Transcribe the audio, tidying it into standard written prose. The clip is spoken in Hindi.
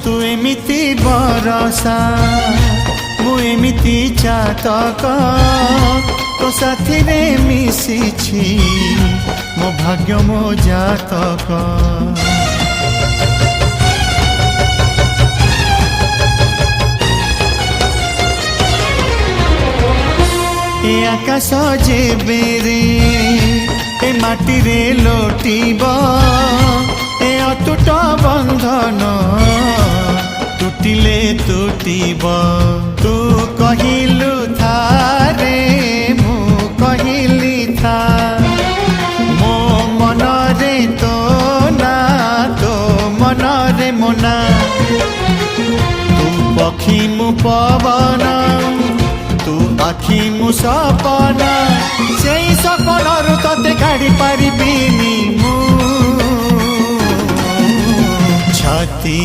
तू एमिति बरसा मु एमिति चातक तो साथी रे मिशिछि मो भाग्य मो जातक। ए आकाश जेबे रे ए माटी रे लोटिब ए अटूट बंधन टूटिले टूटिब। तू कहिलु थारे मु कहिली था मो मन रे तो ना तो मन रे मोना। तू पक्षी मु पवन तू आखि मु सपना से सपनरु तते काढ़ी पारिबिनी मु छाती